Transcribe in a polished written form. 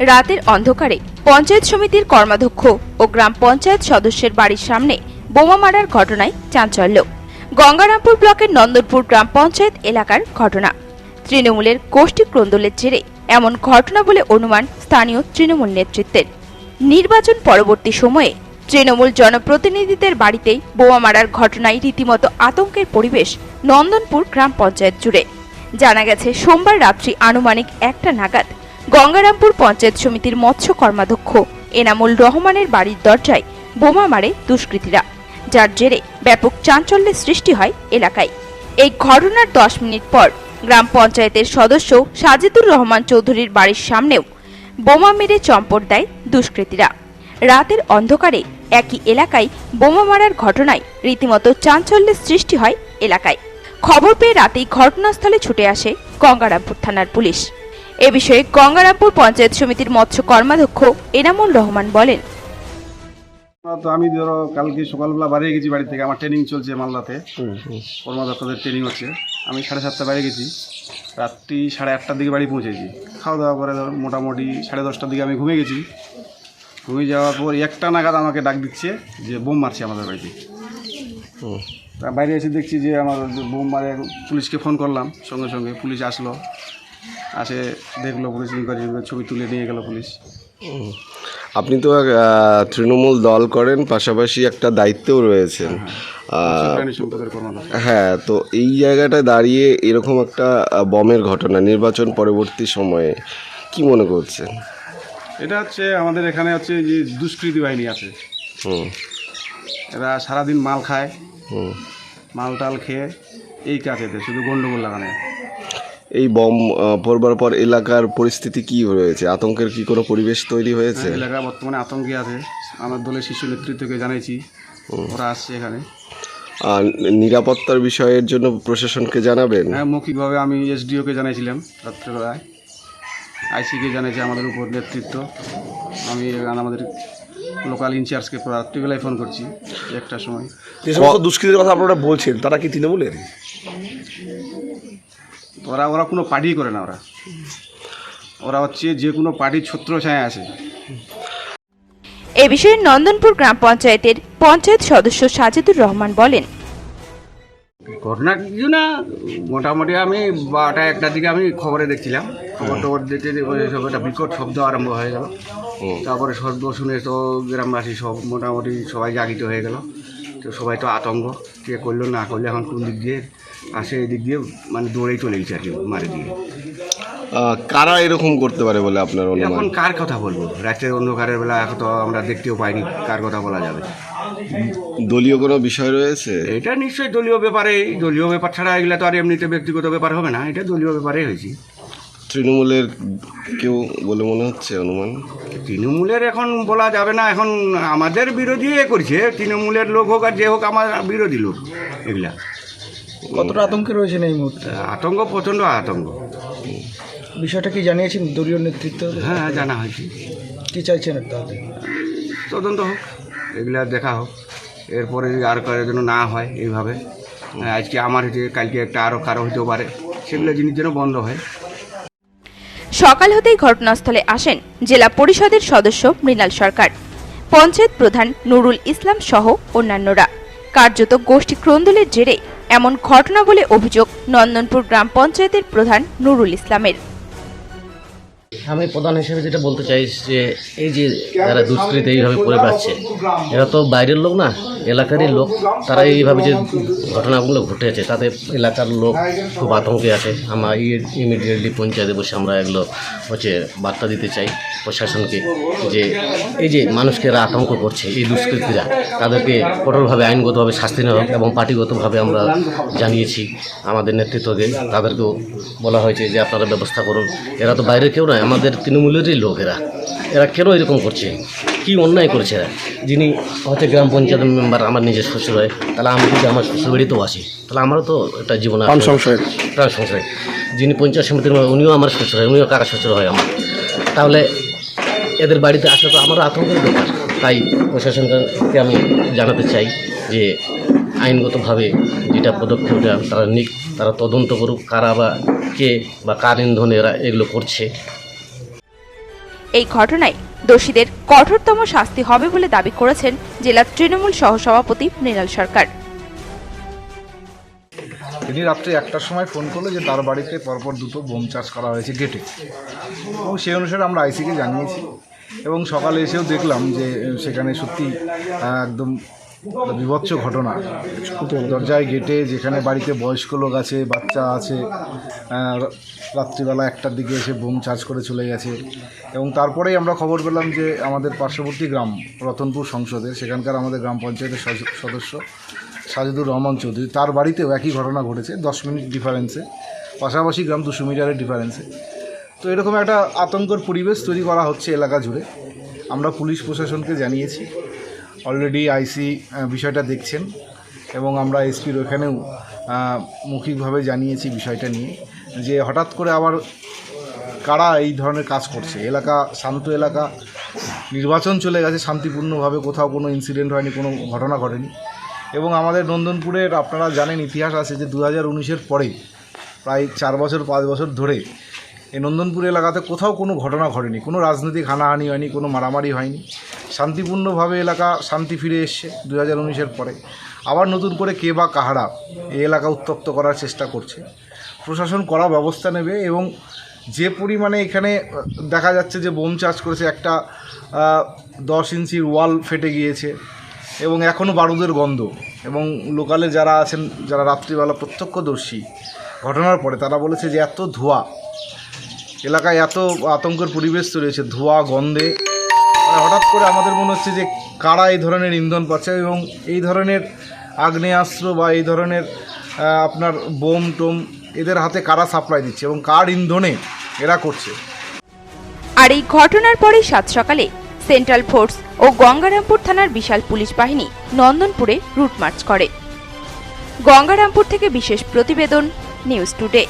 রাতের অন্ধকারে পঞ্চায়েত সমিতির কর্মাধ্যক্ষ ও গ্রাম পঞ্চায়েত সদস্যের বাড়ির সামনে বোমা মারার ঘটনায় চাঞ্চল্য। গঙ্গারামপুর ব্লকের নন্দনপুর গ্রাম পঞ্চায়েত এলাকার ঘটনা। তৃণমূলের গোষ্ঠী ক্রন্দলের জেরে এমন ঘটনা বলে অনুমান স্থানীয় তৃণমূল নেতৃত্বের। নির্বাচন পরবর্তী সময়ে তৃণমূল জনপ্রতিনিধিদের বাড়িতেই বোমা মারার ঘটনায় রীতিমতো আতঙ্কের পরিবেশ নন্দনপুর গ্রাম পঞ্চায়েত জুড়ে। জানা গেছে, সোমবার রাত্রি আনুমানিক 1টা নাগাদ গঙ্গারামপুর পঞ্চায়েত সমিতির মৎস্য কর্মাধ্যক্ষ এনামুল রহমানের বাড়ির দরজায় বোমা মারে দুষ্কৃতীরা, যার জেরে ব্যাপক চাঞ্চল্যের সৃষ্টি হয় এলাকায়। এই ঘটনার 10 মিনিট পর গ্রাম পঞ্চায়েতের সদস্য সাজিদুর রহমান চৌধুরীর বাড়ির সামনেও বোমা মেরে চম্পট দেয় দুষ্কৃতীরা। রাতের অন্ধকারে একই এলাকায় বোমা মারার ঘটনায় রীতিমতো চাঞ্চল্যের সৃষ্টি হয় এলাকায়। খবর পেয়ে রাতেই ঘটনাস্থলে ছুটে আসে গঙ্গারামপুর থানার পুলিশ। এ বিষয়ে গঙ্গারামপুর পঞ্চায়েত সমিতির মৎস্য কর্মাধ্যক্ষ এনামুল রহমান বলেন, তো আমি ধরো কালকে সকালবেলা বাইরে গেছি বাড়ি থেকে, আমার ট্রেনিং চলছে মালদাতে, কর্মদক্ষদের ট্রেনিং হচ্ছে। আমি 7:30 বাইরে গেছি, রাত্রি 8:30টার দিকে বাড়ি পৌঁছেছি। খাওয়া দাওয়া করে ধর মোটামুটি 10:30টার দিকে আমি ঘুমিয়ে গেছি। ঘুমিয়ে যাওয়ার পর 1টা নাগাদ আমাকে ডাক দিচ্ছে যে বোম মারছে আমাদের বাড়িতে। তা বাইরে এসে দেখছি যে আমার বোম মারে। পুলিশকে ফোন করলাম, সঙ্গে সঙ্গে পুলিশ আসলো, আসে দেখলো, পুলিশ ইনকোয়ারি ছবি তুলে নিয়ে গেল পুলিশ। আপনি তো তৃণমূল দল করেন, পাশাপাশি একটা দায়িত্বও রয়েছেন। হ্যাঁ, তো এই জায়গাটায় দাঁড়িয়ে এরকম একটা বমের ঘটনা নির্বাচন পরবর্তী সময়ে কি মনে করছেন? এটা হচ্ছে আমাদের এখানে হচ্ছে যে দুষ্কৃতী বাহিনী আছে, এরা সারাদিন মাল খায়, মাল টাল খেয়ে এই কাজ এতে শুধু গন্ডগোল লাগানো। এই বম পড়বার পর এলাকার পরিস্থিতি কি হয়েছে? আতঙ্কের কি কোনো পরিবেশ তৈরি হয়েছে? এলাকা বর্তমানে আতঙ্কে আছে। আমার দলের শীর্ষ নেতৃত্বকে জানাইছি, ওরা আসছে এখানে। আর নিরাপত্তার বিষয়ের জন্য প্রশাসনকে জানাবেন? হ্যাঁ, মৌখিকভাবে আমি এসডিওকে জানাইছিলাম রাত্রেবেলায়, আইসিকে জানাইছি আমাদের উপর নেতৃত্ব। আমি আমাদের লোকাল ইনচার্জকে রাত্রিবেলায় ফোন করছি 1টার সময়। যে সমস্ত দুষ্কৃতীর কথা আপনারা বলছেন, তারা কি তৃণমূলের? ওরা কোনো পার্টি করে না, ওরা হচ্ছে যে কোনো পার্টির ছত্রছায়া আছে। এ বিষয়ে নন্দনপুর গ্রাম পঞ্চায়েতের পঞ্চায়েত সদস্য সাজিদুর রহমান বলেন, ঘটনা কিছু না, মোটামুটি আমি 12টা-1টার দিকে আমি খবরে দেখছিলাম। খবর দেখতে সব একটা বিকট শব্দ আরম্ভ হয়ে গেল। তারপরে শব্দ শুনে তো গ্রামবাসী সব মোটামুটি সবাই জাগিত হয়ে গেল। তো সবাই তো আতঙ্ক, কে করলো না করলে, এখন কোন দিক দিয়ে আসে, এই দিক দিয়ে মানে দৌড়েই চলে গেছে আর কি, মারে দিয়ে। কারা এরকম করতে পারে বলে আপনার অনুমান? এখন কার কথা বলবো? রাতের অন্ধকারের বেলা এখন তো আমরা দেখতেও পাইনি, কার কথা বলা যাবে? দলীয় কোনো বিষয় রয়েছে? এটা নিশ্চয়ই দলীয় ব্যাপারে। দলীয় ব্যাপার ছাড়া এগুলো তো আর এমনিতে ব্যক্তিগত ব্যাপার হবে না, এটা দলীয় ব্যাপারেই হয়েছে। তৃণমূলের কেউ বলে মনে হচ্ছে অনুমান? তৃণমূলের এখন বলা যাবে না, এখন আমাদের বিরোধী করছে। তৃণমূলের লোক হোক আর যে হোক, আমার বিরোধী লোক এগুলা। কতটা আতঙ্কে রয়েছেন এই মুহূর্তে? আতঙ্ক, প্রচণ্ড আতঙ্ক। বিষয়টা কি জানিয়েছেন দলীয় নেতৃত্ব? হ্যাঁ, জানা হয়েছে। কি চাইছেন তাহলে? তদন্ত হোক, এগুলা দেখা হোক, এরপরে আর কারোর যেন না হয় এইভাবে। আজকে আমার হয়েছে, কালকে একটা আরও কারো হতেও পারে, সেগুলো জিনিস যেন বন্ধ হয়। সকাল হতেই ঘটনাস্থলে আসেন জেলা পরিষদের সদস্য মৃণাল সরকার, পঞ্চায়েত প্রধান নুরুল ইসলাম সহ অন্যান্যরা। কার্যত গোষ্ঠী ক্রন্দলের জেরে এমন ঘটনা বলে অভিযোগ নন্দনপুর গ্রাম পঞ্চায়েতের প্রধান নুরুল ইসলামের। আমি প্রধান হিসেবে যেটা বলতে চাই যে এই যে যারা দুষ্কৃতী এইভাবে করে বেড়াচ্ছে, এরা তো বাইরের লোক না, এলাকারই লোক। তারা এইভাবে যে ঘটনাগুলো ঘটেছে তাতে এলাকার লোক খুব আতঙ্কে আছে। আমরা ইমিডিয়েটলি পঞ্চায়েতে বসে আমরা এগুলো বার্তা দিতে চাই প্রশাসনকে, যে এই যে মানুষকে এরা আতঙ্ক করছে, এই দুষ্কৃতীরা, তাদেরকে কঠোরভাবে আইনগতভাবে শাস্তি নেওয়া হোক। এবং পার্টিগতভাবে আমরা জানিয়েছি আমাদের নেতৃত্বকে, তাদেরকেও বলা হয়েছে যে আপনারা ব্যবস্থা করুন। এরা তো বাইরে কেউ নয়, আমাদের তৃণমূলেরই লোক। এরা কেন এরকম করছে? কি অন্যায় করেছে এরা? যিনি হচ্ছে গ্রাম পঞ্চায়েত মেম্বার আমার নিজের শ্বশুর হয়, তাহলে আমি যদি আমার শ্বশুরবাড়িতেও আসি, তাহলে আমারও তো একটা জীবন প্রাণ সংশয়। যিনি পঞ্চায়েত সমিতির উনিও আমার শ্বশুর হয়, উনিও কাকা শ্বশুর হয় আমার। তাহলে এদের বাড়িতে আসা তো আমারও আতঙ্কের ব্যাপার। তাই প্রশাসনকে আমি জানাতে চাই যে আইনগতভাবে যেটা পদক্ষেপ তারা নিক, তারা তদন্ত করুক, কারা বা কে বা কার ইন্ধনে এরা এগুলো করছে। এই ঘটনায় দোষীদের কঠোরতম শাস্তি হবে বলে দাবি করেছেন জেলা তৃণমূল সহসভাপতি মৃণাল সরকার। তিনি রাত্রে 1টার সময় ফোন করলো যে তার বাড়িতে পরপর 2টো বোম চার্জ করা হয়েছে গেটে, এবং সেই অনুসারে আমরা আইসিকে জানিয়েছি এবং সকালে এসেও দেখলাম যে সেখানে সত্যি একদম বিভৎস ঘটনা। দরজায় গেটে যেখানে বাড়িতে বয়স্ক লোক আছে, বাচ্চা আছে, রাত্রিবেলা 1টার দিকে এসে বোম চার্জ করে চলে গেছে। এবং তারপরেই আমরা খবর পেলাম যে আমাদের পার্শ্ববর্তী গ্রাম রতনপুর সংসদের সেখানকার আমাদের গ্রাম পঞ্চায়েতের সদস্য সাজিদুর রহমান চৌধুরী, তার বাড়িতেও একই ঘটনা ঘটেছে 10 মিনিট ডিফারেন্সে, পাশাপাশি গ্রাম 200 মিটারের ডিফারেন্সে। তো এরকম একটা আতঙ্কর পরিবেশ তৈরি করা হচ্ছে এলাকা জুড়ে। আমরা পুলিশ প্রশাসনকে জানিয়েছি, অলরেডি আইসি বিষয়টা দেখছেন এবং আমরা এসপির ওখানেও মৌখিকভাবে জানিয়েছি বিষয়টা নিয়ে, যে হঠাৎ করে আবার কারা এই ধরনের কাজ করছে। এলাকা শান্ত এলাকা, নির্বাচন চলে গেছে শান্তিপূর্ণভাবে, কোথাও কোনো ইনসিডেন্ট হয়নি, কোনো ঘটনা ঘটেনি। এবং আমাদের নন্দনপুরের আপনারা জানেন ইতিহাস আছে যে 2019-এর পরে প্রায় 4 বছর 5 বছর ধরে এই নন্দনপুর এলাকাতে কোথাও কোনো ঘটনা ঘটেনি, কোনো রাজনৈতিক হানাহানি হয়নি, কোনো মারামারি হয়নি, শান্তিপূর্ণভাবে এলাকা শান্তি ফিরে এসছে 2019-এর পরে। আবার নতুন করে কে বা কাহারা এই এলাকা উত্তপ্ত করার চেষ্টা করছে। প্রশাসন কড়া ব্যবস্থা নেবে এবং যে পরিমাণে এখানে দেখা যাচ্ছে যে বোম চার্জ করেছে, একটা 10 ইঞ্চির ওয়াল ফেটে গিয়েছে এবং এখনও বারুদের গন্ধ। এবং লোকালে যারা আছেন, যারা রাত্রিবেলা প্রত্যক্ষদর্শী ঘটনার পরে, তারা বলেছে যে এত ধোঁয়া, এলাকায় এত আতঙ্কের পরিবেশ তৈরি হয়েছে ধোঁয়া গন্ধে। হঠাৎ করে আমাদের মনে হচ্ছে যে কারা এই ধরনের ইন্ধন পাচ্ছে এবং এই ধরনের আগ্নেয়াস্ত্র বা এই ধরনের আপনার বোম টোম এদের হাতে কারা সাপ্লাই দিচ্ছে এবং কার ইন্ধনে এরা করছে। আর এই ঘটনার পরে 7 সকালে সেন্ট্রাল ফোর্স ও গঙ্গারামপুর থানার বিশাল পুলিশ বাহিনী নন্দনপুরে রুট মার্চ করে। গঙ্গারামপুর থেকে বিশেষ প্রতিবেদন, নিউজ টুডে।